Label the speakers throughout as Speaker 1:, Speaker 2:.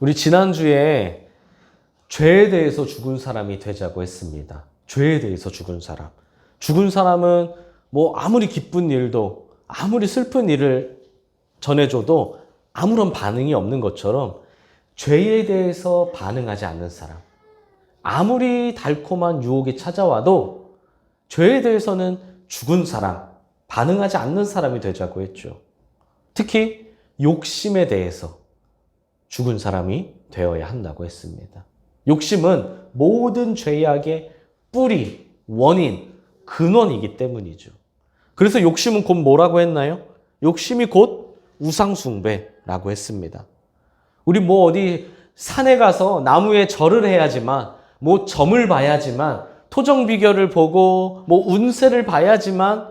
Speaker 1: 우리 지난주에 죄에 대해서 죽은 사람이 되자고 했습니다. 죄에 대해서 죽은 사람. 죽은 사람은 뭐 아무리 기쁜 일도 아무리 슬픈 일을 전해줘도 아무런 반응이 없는 것처럼 죄에 대해서 반응하지 않는 사람. 아무리 달콤한 유혹이 찾아와도 죄에 대해서는 죽은 사람, 반응하지 않는 사람이 되자고 했죠. 특히 욕심에 대해서 죽은 사람이 되어야 한다고 했습니다. 욕심은 모든 죄악의 뿌리, 원인, 근원이기 때문이죠. 그래서 욕심은 곧 뭐라고 했나요? 욕심이 곧 우상숭배라고 했습니다. 우리 뭐 어디 산에 가서 나무에 절을 해야지만, 뭐 점을 봐야지만, 토정비결을 보고 뭐 운세를 봐야지만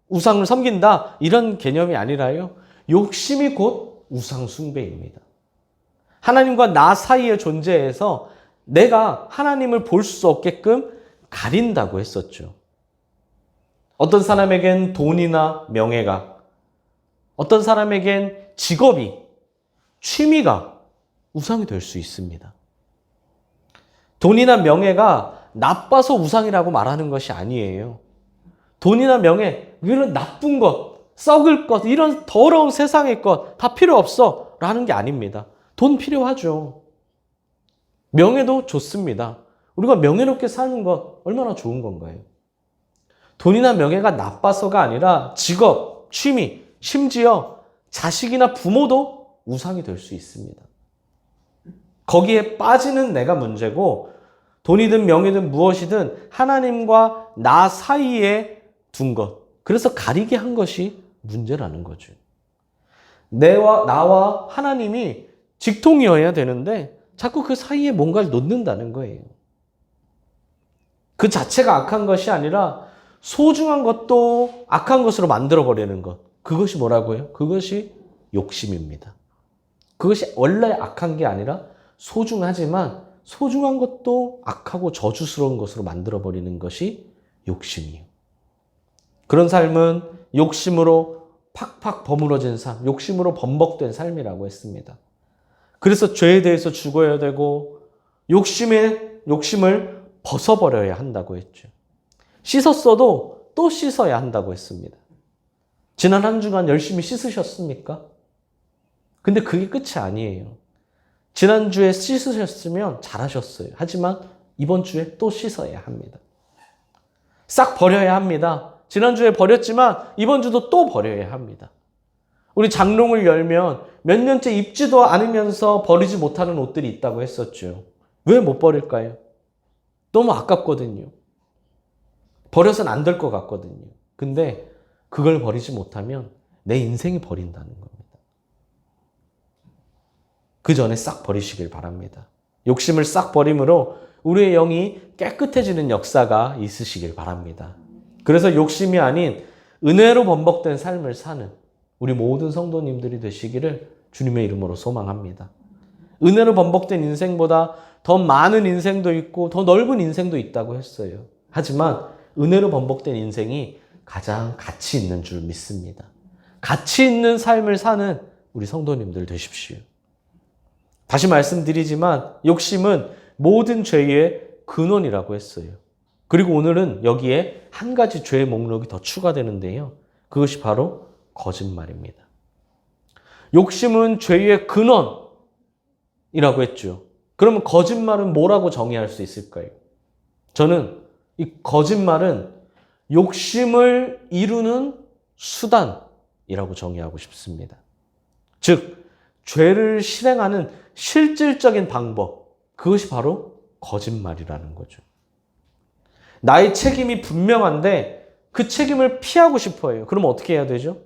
Speaker 1: 우상을 섬긴다, 이런 개념이 아니라요. 욕심이 곧 우상숭배입니다. 하나님과 나 사이의 존재에서 내가 하나님을 볼 수 없게끔 가린다고 했었죠. 어떤 사람에겐 돈이나 명예가, 어떤 사람에겐 직업이, 취미가 우상이 될 수 있습니다. 돈이나 명예가 나빠서 우상이라고 말하는 것이 아니에요. 돈이나 명예, 이런 나쁜 것, 썩을 것, 이런 더러운 세상의 것 다 필요 없어 라는 게 아닙니다. 돈 필요하죠. 명예도 좋습니다. 우리가 명예롭게 사는 것 얼마나 좋은 건가요? 돈이나 명예가 나빠서가 아니라 직업, 취미, 심지어 자식이나 부모도 우상이 될 수 있습니다. 거기에 빠지는 내가 문제고, 돈이든 명예든 무엇이든 하나님과 나 사이에 둔 것, 그래서 가리게 한 것이 문제라는 거죠. 나와 하나님이 직통이어야 되는데 자꾸 그 사이에 뭔가를 놓는다는 거예요. 그 자체가 악한 것이 아니라 소중한 것도 악한 것으로 만들어버리는 것. 그것이 뭐라고요? 그것이 욕심입니다. 그것이 원래 악한 게 아니라 소중하지만 소중한 것도 악하고 저주스러운 것으로 만들어버리는 것이 욕심이에요. 그런 삶은 욕심으로 팍팍 버무러진 삶, 욕심으로 범벅된 삶이라고 했습니다. 그래서 죄에 대해서 죽어야 되고 욕심을 벗어버려야 한다고 했죠. 씻었어도 또 씻어야 한다고 했습니다. 지난 한 주간 열심히 씻으셨습니까? 근데 그게 끝이 아니에요. 지난주에 씻으셨으면 잘하셨어요. 하지만 이번 주에 또 씻어야 합니다. 싹 버려야 합니다. 지난주에 버렸지만 이번 주도 또 버려야 합니다. 우리 장롱을 열면 몇 년째 입지도 않으면서 버리지 못하는 옷들이 있다고 했었죠. 왜 못 버릴까요? 너무 아깝거든요. 버려서는 안 될 것 같거든요. 근데 그걸 버리지 못하면 내 인생이 버린다는 겁니다. 그 전에 싹 버리시길 바랍니다. 욕심을 싹 버림으로 우리의 영이 깨끗해지는 역사가 있으시길 바랍니다. 그래서 욕심이 아닌 은혜로 범벅된 삶을 사는 우리 모든 성도님들이 되시기를 주님의 이름으로 소망합니다. 은혜로 범벅된 인생보다 더 많은 인생도 있고 더 넓은 인생도 있다고 했어요. 하지만 은혜로 범벅된 인생이 가장 가치 있는 줄 믿습니다. 가치 있는 삶을 사는 우리 성도님들 되십시오. 다시 말씀드리지만 욕심은 모든 죄의 근원이라고 했어요. 그리고 오늘은 여기에 한 가지 죄의 목록이 더 추가되는데요. 그것이 바로 거짓말입니다. 욕심은 죄의 근원이라고 했죠. 그러면 거짓말은 뭐라고 정의할 수 있을까요? 저는 이 거짓말은 욕심을 이루는 수단이라고 정의하고 싶습니다. 즉, 죄를 실행하는 실질적인 방법, 그것이 바로 거짓말이라는 거죠. 나의 책임이 분명한데 그 책임을 피하고 싶어요. 그럼 어떻게 해야 되죠?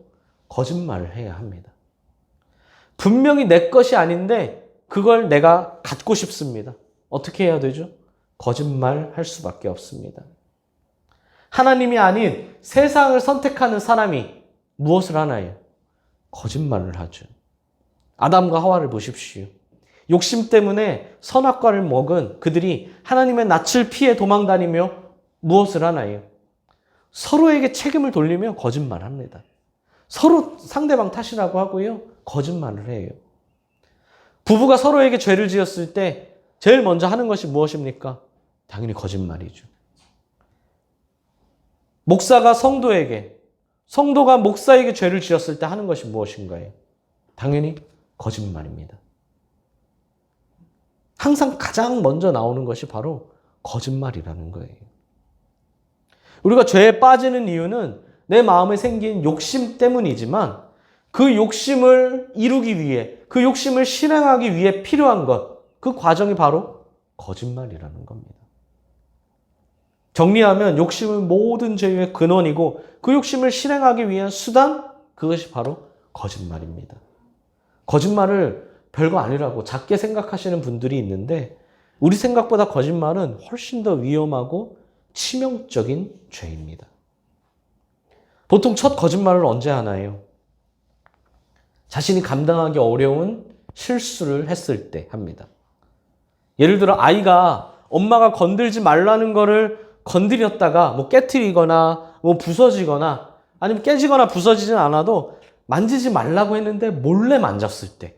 Speaker 1: 거짓말을 해야 합니다. 분명히 내 것이 아닌데 그걸 내가 갖고 싶습니다. 어떻게 해야 되죠? 거짓말할 수밖에 없습니다. 하나님이 아닌 세상을 선택하는 사람이 무엇을 하나요? 거짓말을 하죠. 아담과 하와를 보십시오. 욕심 때문에 선악과를 먹은 그들이 하나님의 낯을 피해 도망다니며 무엇을 하나요? 서로에게 책임을 돌리며 거짓말합니다. 서로 상대방 탓이라고 하고요. 거짓말을 해요. 부부가 서로에게 죄를 지었을 때 제일 먼저 하는 것이 무엇입니까? 당연히 거짓말이죠. 목사가 성도에게, 성도가 목사에게 죄를 지었을 때 하는 것이 무엇인가요? 당연히 거짓말입니다. 항상 가장 먼저 나오는 것이 바로 거짓말이라는 거예요. 우리가 죄에 빠지는 이유는 내 마음에 생긴 욕심 때문이지만 그 욕심을 이루기 위해, 그 욕심을 실행하기 위해 필요한 것, 그 과정이 바로 거짓말이라는 겁니다. 정리하면 욕심은 모든 죄의 근원이고 그 욕심을 실행하기 위한 수단, 그것이 바로 거짓말입니다. 거짓말을 별거 아니라고 작게 생각하시는 분들이 있는데 우리 생각보다 거짓말은 훨씬 더 위험하고 치명적인 죄입니다. 보통 첫 거짓말을 언제 하나요? 자신이 감당하기 어려운 실수를 했을 때 합니다. 예를 들어 아이가 엄마가 건들지 말라는 거를 건드렸다가 뭐 깨트리거나 뭐 부서지거나 아니면 깨지거나 부서지진 않아도 만지지 말라고 했는데 몰래 만졌을 때,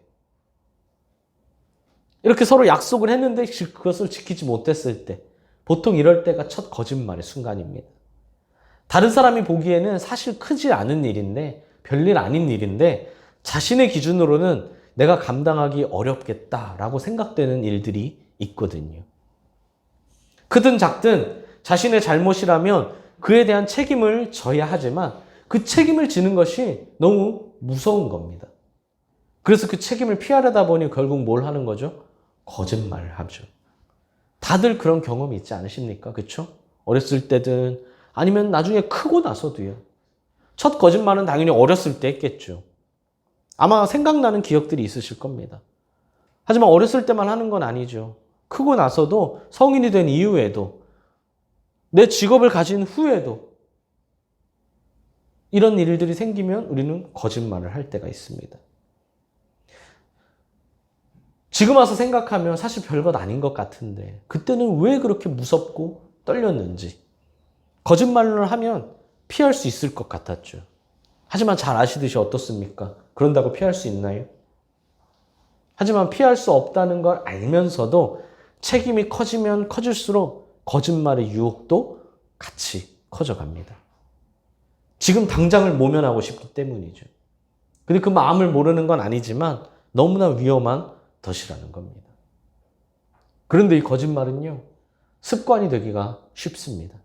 Speaker 1: 이렇게 서로 약속을 했는데 그것을 지키지 못했을 때, 보통 이럴 때가 첫 거짓말의 순간입니다. 다른 사람이 보기에는 사실 크지 않은 일인데, 별일 아닌 일인데 자신의 기준으로는 내가 감당하기 어렵겠다라고 생각되는 일들이 있거든요. 크든 작든 자신의 잘못이라면 그에 대한 책임을 져야 하지만 그 책임을 지는 것이 너무 무서운 겁니다. 그래서 그 책임을 피하려다 보니 결국 뭘 하는 거죠? 거짓말을 하죠. 다들 그런 경험이 있지 않으십니까? 그렇죠? 어렸을 때든 아니면 나중에 크고 나서도요. 첫 거짓말은 당연히 어렸을 때 했겠죠. 아마 생각나는 기억들이 있으실 겁니다. 하지만 어렸을 때만 하는 건 아니죠. 크고 나서도, 성인이 된 이후에도, 내 직업을 가진 후에도 이런 일들이 생기면 우리는 거짓말을 할 때가 있습니다. 지금 와서 생각하면 사실 별것 아닌 것 같은데 그때는 왜 그렇게 무섭고 떨렸는지, 거짓말을 하면 피할 수 있을 것 같았죠. 하지만 잘 아시듯이 어떻습니까? 그런다고 피할 수 있나요? 하지만 피할 수 없다는 걸 알면서도 책임이 커지면 커질수록 거짓말의 유혹도 같이 커져갑니다. 지금 당장을 모면하고 싶기 때문이죠. 근데 그 마음을 모르는 건 아니지만 너무나 위험한 덫이라는 겁니다. 그런데 이 거짓말은요, 습관이 되기가 쉽습니다.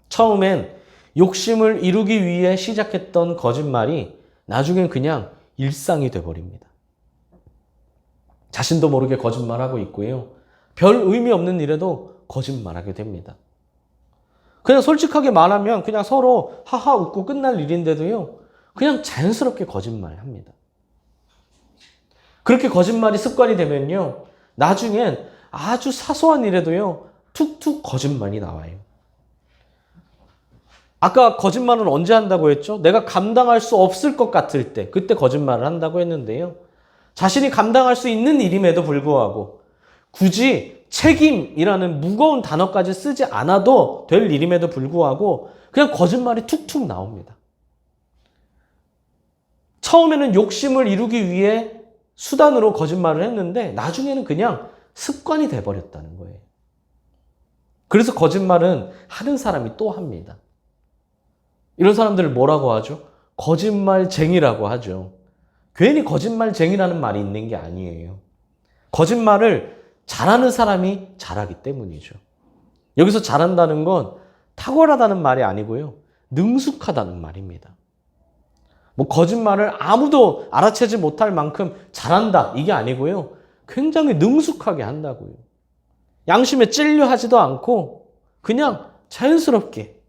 Speaker 1: 처음엔 욕심을 이루기 위해 시작했던 거짓말이 나중엔 그냥 일상이 돼버립니다. 자신도 모르게 거짓말하고 있고요. 별 의미 없는 일에도 거짓말하게 됩니다. 그냥 솔직하게 말하면 그냥 서로 하하 웃고 끝날 일인데도요, 그냥 자연스럽게 거짓말합니다. 그렇게 거짓말이 습관이 되면요, 나중엔 아주 사소한 일에도요, 툭툭 거짓말이 나와요. 아까 거짓말은 언제 한다고 했죠? 내가 감당할 수 없을 것 같을 때, 그때 거짓말을 한다고 했는데요. 자신이 감당할 수 있는 일임에도 불구하고 굳이 책임이라는 무거운 단어까지 쓰지 않아도 될 일임에도 불구하고 그냥 거짓말이 툭툭 나옵니다. 처음에는 욕심을 이루기 위해 수단으로 거짓말을 했는데 나중에는 그냥 습관이 돼버렸다는 거예요. 그래서 거짓말은 하는 사람이 또 합니다. 이런 사람들을 뭐라고 하죠? 거짓말쟁이라고 하죠. 괜히 거짓말쟁이라는 말이 있는 게 아니에요. 거짓말을 잘하는 사람이 잘하기 때문이죠. 여기서 잘한다는 건 탁월하다는 말이 아니고요, 능숙하다는 말입니다. 뭐 거짓말을 아무도 알아채지 못할 만큼 잘한다, 이게 아니고요, 굉장히 능숙하게 한다고요. 양심에 찔려 하지도 않고 그냥 자연스럽게.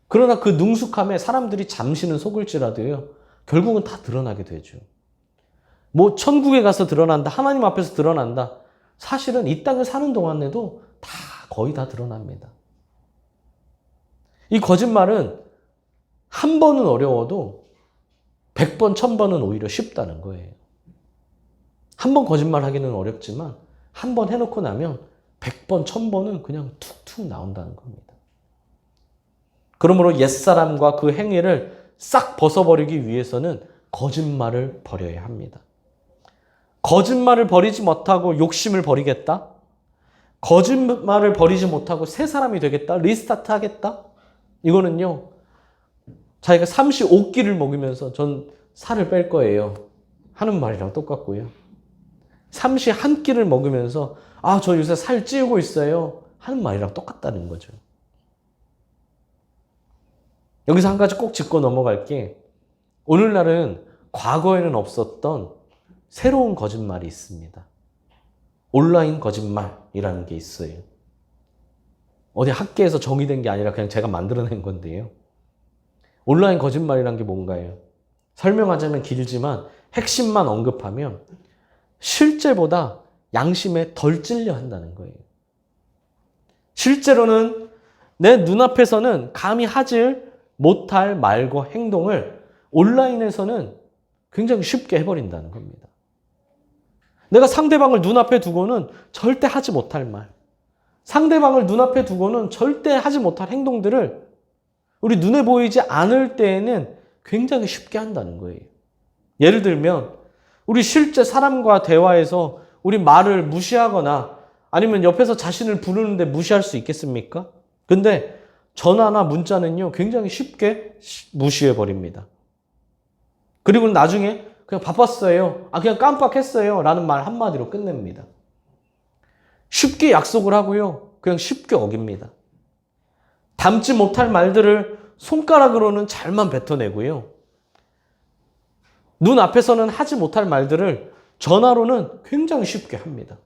Speaker 1: 그러나 그 능숙함에 사람들이 잠시는 속을지라도요, 결국은 다 드러나게 되죠. 뭐 천국에 가서 드러난다, 하나님 앞에서 드러난다. 사실은 이 땅을 사는 동안에도 다 거의 다 드러납니다. 이 거짓말은 한 번은 어려워도 100번, 1000번은 오히려 쉽다는 거예요. 한 번 거짓말 하기는 어렵지만 한 번 해놓고 나면 100번, 1000번은 그냥 툭툭 나온다는 겁니다. 그러므로 옛사람과 그 행위를 싹 벗어버리기 위해서는 거짓말을 버려야 합니다. 거짓말을 버리지 못하고 욕심을 버리겠다? 거짓말을 버리지 못하고 새 사람이 되겠다? 리스타트 하겠다? 이거는요, 자기가 35끼를 먹으면서 전 살을 뺄 거예요 하는 말이랑 똑같고요. 31끼를 먹으면서 저 요새 살 찌우고 있어요 하는 말이랑 똑같다는 거죠. 여기서 한 가지 꼭 짚고 넘어갈 게, 오늘날은 과거에는 없었던 새로운 거짓말이 있습니다. 온라인 거짓말이라는 게 있어요. 어디 학계에서 정의된 게 아니라 그냥 제가 만들어낸 건데요. 온라인 거짓말이란 게 뭔가요? 설명하자면 길지만 핵심만 언급하면 실제보다 양심에 덜 찔려 한다는 거예요. 실제로는 내 눈앞에서는 감히 하지 못할 말과 행동을 온라인에서는 굉장히 쉽게 해버린다는 겁니다. 내가 상대방을 눈앞에 두고는 절대 하지 못할 말, 상대방을 눈앞에 두고는 절대 하지 못할 행동들을 우리 눈에 보이지 않을 때에는 굉장히 쉽게 한다는 거예요. 예를 들면 우리 실제 사람과 대화에서 우리 말을 무시하거나 아니면 옆에서 자신을 부르는데 무시할 수 있겠습니까? 근데 전화나 문자는요, 굉장히 쉽게 무시해버립니다. 그리고 나중에 그냥 바빴어요. 그냥 깜빡했어요. 라는 말 한마디로 끝냅니다. 쉽게 약속을 하고요. 그냥 쉽게 어깁니다. 담지 못할 말들을 손가락으로는 잘만 뱉어내고요. 눈앞에서는 하지 못할 말들을 전화로는 굉장히 쉽게 합니다.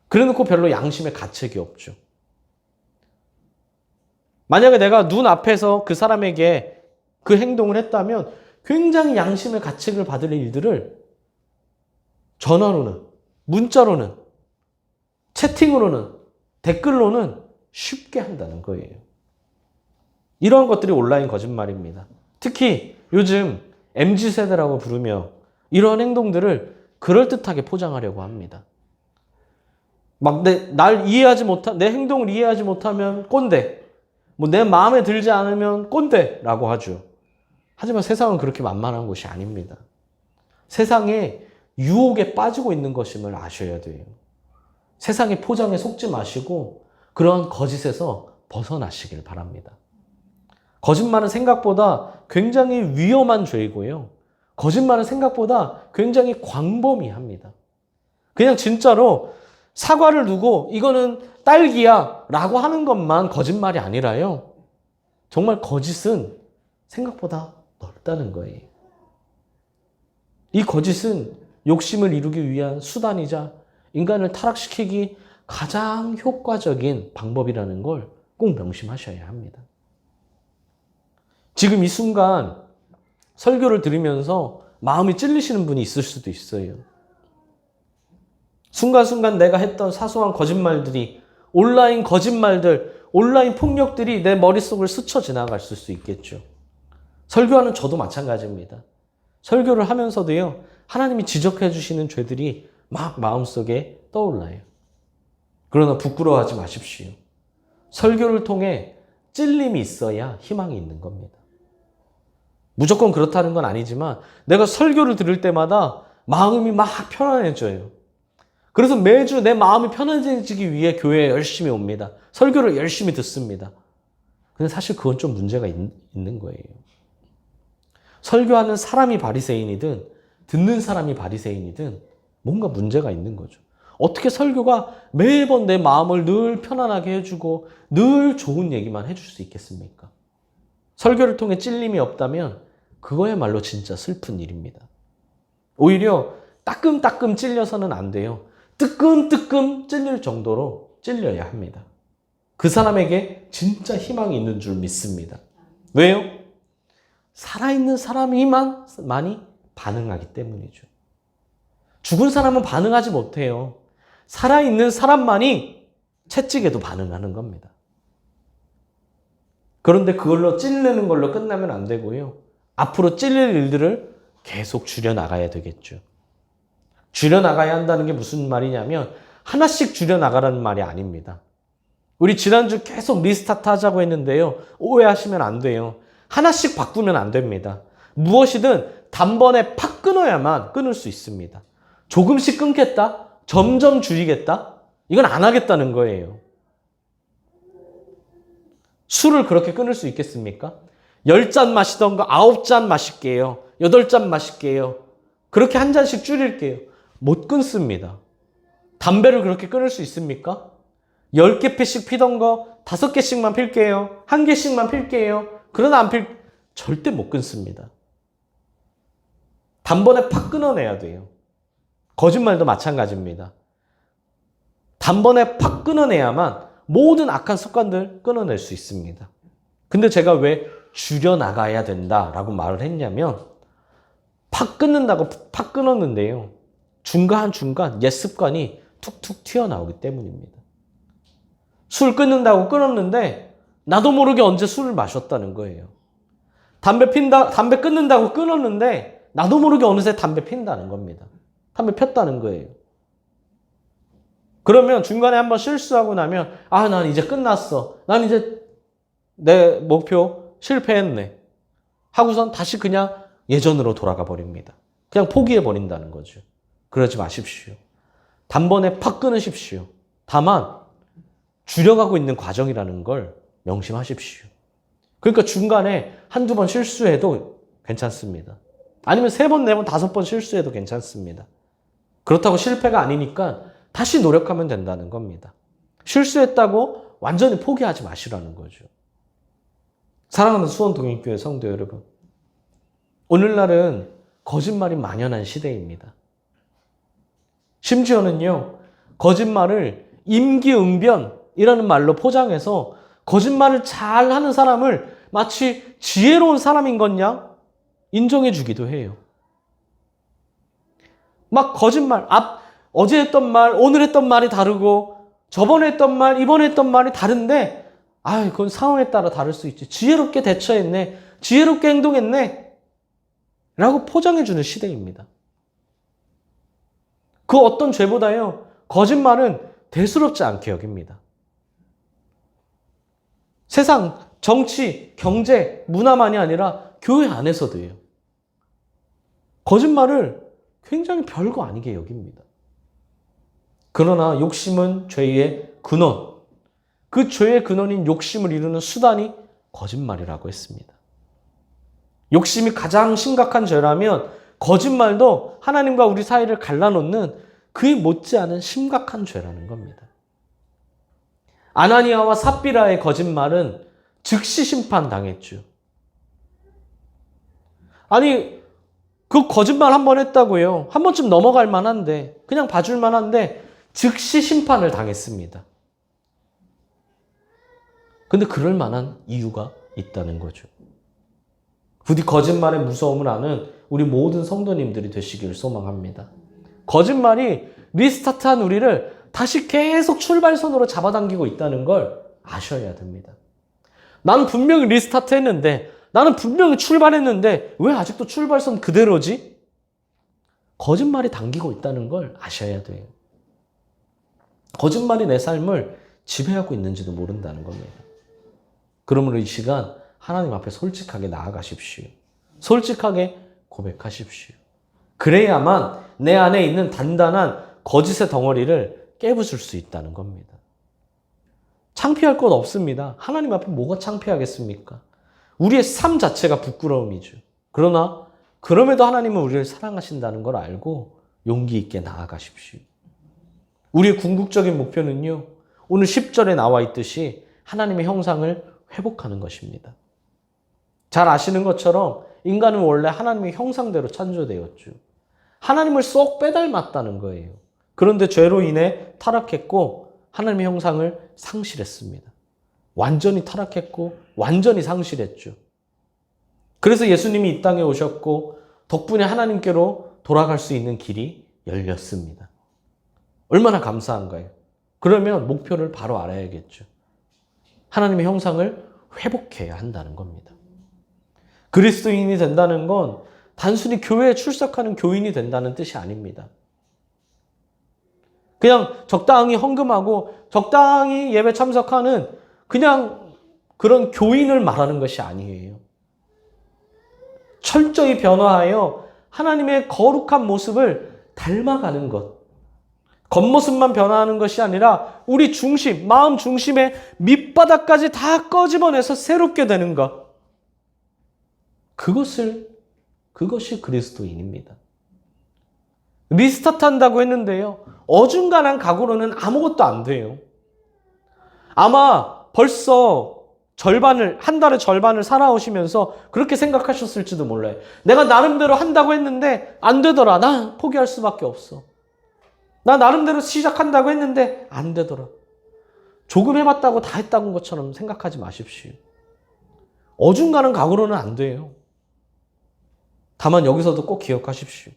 Speaker 1: 그래놓고 별로 양심에 가책이 없죠. 만약에 내가 눈앞에서 그 사람에게 그 행동을 했다면 굉장히 양심의 가책을 받을 일들을 전화로는, 문자로는, 채팅으로는, 댓글로는 쉽게 한다는 거예요. 이러한 것들이 온라인 거짓말입니다. 특히 요즘 MZ세대라고 부르며 이러한 행동들을 그럴듯하게 포장하려고 합니다. 막 내 행동을 이해하지 못하면 꼰대, 내 마음에 들지 않으면 꼰대라고 하죠. 하지만 세상은 그렇게 만만한 곳이 아닙니다. 세상에 유혹에 빠지고 있는 것임을 아셔야 돼요. 세상의 포장에 속지 마시고 그러한 거짓에서 벗어나시길 바랍니다. 거짓말은 생각보다 굉장히 위험한 죄이고요. 거짓말은 생각보다 굉장히 광범위합니다. 그냥 진짜로 사과를 두고 이거는 딸기야 라고 하는 것만 거짓말이 아니라요. 정말 거짓은 생각보다 넓다는 거예요. 이 거짓은 욕심을 이루기 위한 수단이자 인간을 타락시키기 가장 효과적인 방법이라는 걸 꼭 명심하셔야 합니다. 지금 이 순간 설교를 들으면서 마음이 찔리시는 분이 있을 수도 있어요. 순간순간 내가 했던 사소한 거짓말들이, 온라인 거짓말들, 온라인 폭력들이 내 머릿속을 스쳐 지나갈 수 있겠죠. 설교하는 저도 마찬가지입니다. 설교를 하면서도요, 하나님이 지적해 주시는 죄들이 막 마음속에 떠올라요. 그러나 부끄러워하지 마십시오. 설교를 통해 찔림이 있어야 희망이 있는 겁니다. 무조건 그렇다는 건 아니지만 내가 설교를 들을 때마다 마음이 막 편안해져요. 그래서 매주 내 마음이 편안해지기 위해 교회에 열심히 옵니다. 설교를 열심히 듣습니다. 근데 사실 그건 좀 문제가 있는 거예요. 설교하는 사람이 바리새인이든 듣는 사람이 바리새인이든 뭔가 문제가 있는 거죠. 어떻게 설교가 매번 내 마음을 늘 편안하게 해주고 늘 좋은 얘기만 해줄 수 있겠습니까? 설교를 통해 찔림이 없다면 그거야말로 진짜 슬픈 일입니다. 오히려 따끔따끔 찔려서는 안 돼요. 뜨끔뜨끔 찔릴 정도로 찔려야 합니다. 그 사람에게 진짜 희망이 있는 줄 믿습니다. 왜요? 살아있는 사람이만 많이 반응하기 때문이죠. 죽은 사람은 반응하지 못해요. 살아있는 사람만이 채찍에도 반응하는 겁니다. 그런데 그걸로 찔리는 걸로 끝나면 안 되고요. 앞으로 찔릴 일들을 계속 줄여나가야 되겠죠. 줄여나가야 한다는 게 무슨 말이냐면 하나씩 줄여나가라는 말이 아닙니다. 우리 지난주 계속 리스타트 하자고 했는데요. 오해하시면 안 돼요. 하나씩 바꾸면 안 됩니다. 무엇이든 단번에 팍 끊어야만 끊을 수 있습니다. 조금씩 끊겠다? 점점 줄이겠다? 이건 안 하겠다는 거예요. 술을 그렇게 끊을 수 있겠습니까? 10잔 마시던 거 9잔 마실게요. 8잔 마실게요. 그렇게 한 잔씩 줄일게요. 못 끊습니다. 담배를 그렇게 끊을 수 있습니까? 10개 피씩 피던 거 5개씩만 필게요. 1개씩만 필게요. 그러나 절대 못 끊습니다. 단번에 팍 끊어내야 돼요. 거짓말도 마찬가지입니다. 단번에 팍 끊어내야만 모든 악한 습관들 끊어낼 수 있습니다. 근데 제가 왜 줄여나가야 된다라고 말을 했냐면 팍 끊는다고 팍 끊었는데요. 중간중간 옛 습관이 툭툭 튀어나오기 때문입니다. 술 끊는다고 끊었는데 나도 모르게 언제 술을 마셨다는 거예요. 담배 끊는다고 끊었는데 나도 모르게 어느새 담배 핀다는 겁니다. 담배 폈다는 거예요. 그러면 중간에 한번 실수하고 나면 난 이제 끝났어. 난 이제 내 목표 실패했네. 하고선 다시 그냥 예전으로 돌아가 버립니다. 그냥 포기해 버린다는 거죠. 그러지 마십시오. 단번에 팍 끊으십시오. 다만 줄여가고 있는 과정이라는 걸 명심하십시오. 그러니까 중간에 한두 번 실수해도 괜찮습니다. 아니면 3번, 4번, 5번 실수해도 괜찮습니다. 그렇다고 실패가 아니니까 다시 노력하면 된다는 겁니다. 실수했다고 완전히 포기하지 마시라는 거죠. 사랑하는 수원동행교회 성도 여러분, 오늘날은 거짓말이 만연한 시대입니다. 심지어는요, 거짓말을 임기응변이라는 말로 포장해서 거짓말을 잘하는 사람을 마치 지혜로운 사람인 것냐 인정해 주기도 해요. 막 거짓말, 어제 했던 말, 오늘 했던 말이 다르고 저번에 했던 말, 이번에 했던 말이 다른데 그건 상황에 따라 다를 수 있지. 지혜롭게 대처했네. 지혜롭게 행동했네. 라고 포장해 주는 시대입니다. 그 어떤 죄보다요, 거짓말은 대수롭지 않게 여깁니다. 세상, 정치, 경제, 문화만이 아니라 교회 안에서도요. 거짓말을 굉장히 별거 아니게 여깁니다. 그러나 욕심은 죄의 근원. 그 죄의 근원인 욕심을 이루는 수단이 거짓말이라고 했습니다. 욕심이 가장 심각한 죄라면 거짓말도 하나님과 우리 사이를 갈라놓는 그에 못지않은 심각한 죄라는 겁니다. 아나니아와 삽비라의 거짓말은 즉시 심판당했죠. 아니, 그 거짓말 한 번 했다고요. 한 번쯤 넘어갈 만한데, 그냥 봐줄 만한데 즉시 심판을 당했습니다. 근데 그럴 만한 이유가 있다는 거죠. 부디 거짓말의 무서움을 아는 우리 모든 성도님들이 되시기를 소망합니다. 거짓말이 리스타트한 우리를 다시 계속 출발선으로 잡아당기고 있다는 걸 아셔야 됩니다. 나는 분명히 리스타트 했는데, 나는 분명히 출발했는데 왜 아직도 출발선 그대로지? 거짓말이 당기고 있다는 걸 아셔야 돼요. 거짓말이 내 삶을 지배하고 있는지도 모른다는 겁니다. 그러므로 이 시간 하나님 앞에 솔직하게 나아가십시오. 솔직하게 고백하십시오. 그래야만 내 안에 있는 단단한 거짓의 덩어리를 깨부술 수 있다는 겁니다. 창피할 것 없습니다. 하나님 앞에 뭐가 창피하겠습니까? 우리의 삶 자체가 부끄러움이죠. 그러나 그럼에도 하나님은 우리를 사랑하신다는 걸 알고 용기 있게 나아가십시오. 우리의 궁극적인 목표는요, 오늘 10절에 나와 있듯이 하나님의 형상을 회복하는 것입니다. 잘 아시는 것처럼 인간은 원래 하나님의 형상대로 창조되었죠. 하나님을 쏙 빼닮았다는 거예요. 그런데 죄로 인해 타락했고 하나님의 형상을 상실했습니다. 완전히 타락했고 완전히 상실했죠. 그래서 예수님이 이 땅에 오셨고 덕분에 하나님께로 돌아갈 수 있는 길이 열렸습니다. 얼마나 감사한가요? 그러면 목표를 바로 알아야겠죠. 하나님의 형상을 회복해야 한다는 겁니다. 그리스도인이 된다는 건 단순히 교회에 출석하는 교인이 된다는 뜻이 아닙니다. 그냥 적당히 헌금하고 적당히 예배 참석하는 그냥 그런 교인을 말하는 것이 아니에요. 철저히 변화하여 하나님의 거룩한 모습을 닮아가는 것. 겉모습만 변화하는 것이 아니라 우리 중심, 마음 중심의 밑바닥까지 다 꺼집어내서 새롭게 되는 것. 그것이 그리스도인입니다. 리스타트 한다고 했는데요. 어중간한 각오로는 아무것도 안 돼요. 아마 벌써 한 달의 절반을 살아오시면서 그렇게 생각하셨을지도 몰라요. 내가 나름대로 한다고 했는데 안 되더라. 난 포기할 수밖에 없어. 나 나름대로 시작한다고 했는데 안 되더라. 조금 해봤다고 다 했다는 것처럼 생각하지 마십시오. 어중간한 각오로는 안 돼요. 다만 여기서도 꼭 기억하십시오.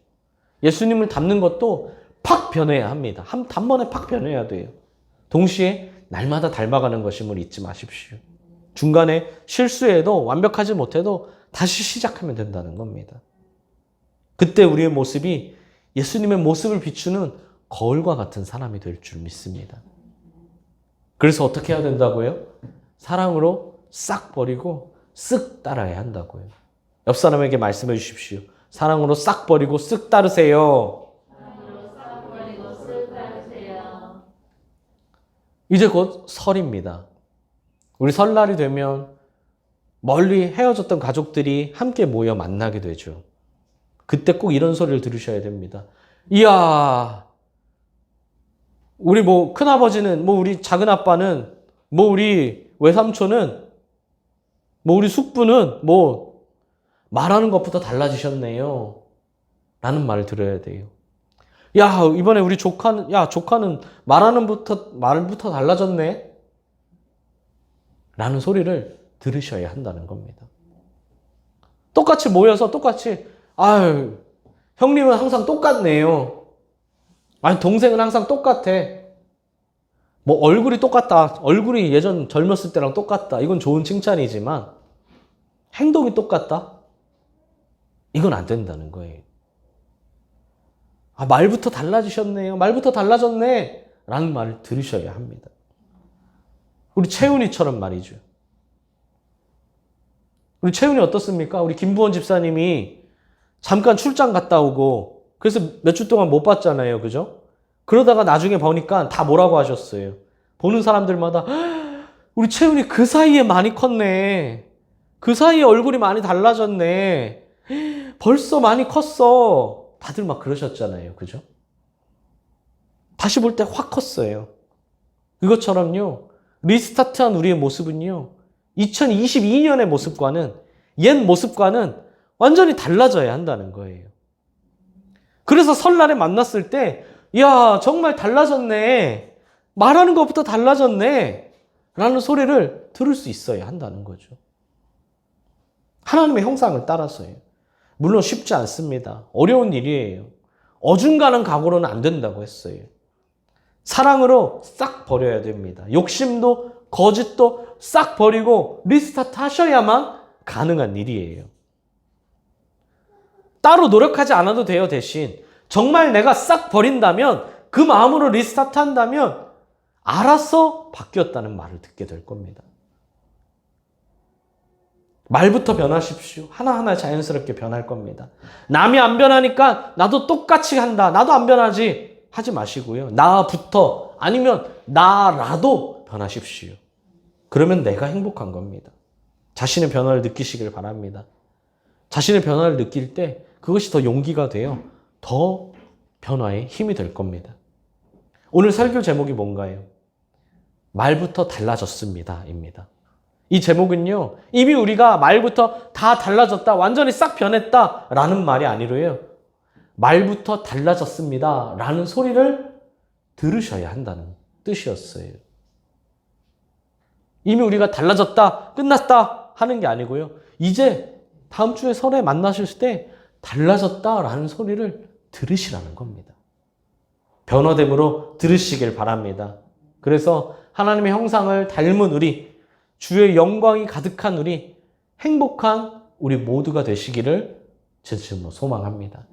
Speaker 1: 예수님을 닮는 것도 팍 변해야 합니다. 단번에 팍 변해야 돼요. 동시에 날마다 닮아가는 것임을 잊지 마십시오. 중간에 실수해도 완벽하지 못해도 다시 시작하면 된다는 겁니다. 그때 우리의 모습이 예수님의 모습을 비추는 거울과 같은 사람이 될 줄 믿습니다. 그래서 어떻게 해야 된다고요? 사랑으로 싹 버리고 쓱 따라야 한다고요. 옆 사람에게 말씀해 주십시오. 사랑으로 싹 버리고 쓱 따르세요. 이제 곧 설입니다. 우리 설날이 되면 멀리 헤어졌던 가족들이 함께 모여 만나게 되죠. 그때 꼭 이런 소리를 들으셔야 됩니다. 이야, 우리 큰아버지는, 우리 작은아빠는, 우리 외삼촌은, 우리 숙부는, 말하는 것부터 달라지셨네요. 라는 말을 들어야 돼요. 야, 이번에 우리 조카는 말부터 달라졌네. 라는 소리를 들으셔야 한다는 겁니다. 똑같이 모여서 아유, 형님은 항상 똑같네요. 아니, 동생은 항상 똑같아. 얼굴이 똑같다. 얼굴이 예전 젊었을 때랑 똑같다. 이건 좋은 칭찬이지만 행동이 똑같다? 이건 안 된다는 거예요. 아, 말부터 달라지셨네요. 말부터 달라졌네. 라는 말을 들으셔야 합니다. 우리 채훈이처럼 말이죠. 우리 채훈이 어떻습니까? 우리 김부원 집사님이 잠깐 출장 갔다 오고 그래서 몇 주 동안 못 봤잖아요. 그죠? 그러다가 나중에 보니까 다 뭐라고 하셨어요. 보는 사람들마다 우리 채훈이 그 사이에 많이 컸네. 그 사이에 얼굴이 많이 달라졌네. 벌써 많이 컸어. 다들 막 그러셨잖아요. 그죠? 다시 볼 때 확 컸어요. 이것처럼요. 리스타트한 우리의 모습은요. 2022년의 모습과는 옛 모습과는 완전히 달라져야 한다는 거예요. 그래서 설날에 만났을 때 야, 정말 달라졌네. 말하는 것부터 달라졌네. 라는 소리를 들을 수 있어야 한다는 거죠. 하나님의 형상을 따라서요. 물론 쉽지 않습니다. 어려운 일이에요. 어중간한 각오로는 안 된다고 했어요. 사랑으로 싹 버려야 됩니다. 욕심도 거짓도 싹 버리고 리스타트 하셔야만 가능한 일이에요. 따로 노력하지 않아도 돼요. 대신 정말 내가 싹 버린다면 그 마음으로 리스타트 한다면 알아서 바뀌었다는 말을 듣게 될 겁니다. 말부터 변하십시오. 하나하나 자연스럽게 변할 겁니다. 남이 안 변하니까 나도 똑같이 한다. 나도 안 변하지. 하지 마시고요. 나부터 아니면 나라도 변하십시오. 그러면 내가 행복한 겁니다. 자신의 변화를 느끼시길 바랍니다. 자신의 변화를 느낄 때 그것이 더 용기가 되어 더 변화의 힘이 될 겁니다. 오늘 설교 제목이 뭔가요? 말부터 달라졌습니다. 입니다. 이 제목은요, 이미 우리가 말부터 다 달라졌다, 완전히 싹 변했다 라는 말이 아니로요. 말부터 달라졌습니다 라는 소리를 들으셔야 한다는 뜻이었어요. 이미 우리가 달라졌다, 끝났다 하는 게 아니고요. 이제 다음 주에 설에 만나실 때 달라졌다 라는 소리를 들으시라는 겁니다. 변화됨으로 들으시길 바랍니다. 그래서 하나님의 형상을 닮은 우리, 주의 영광이 가득한 우리, 행복한 우리 모두가 되시기를 진심으로 소망합니다.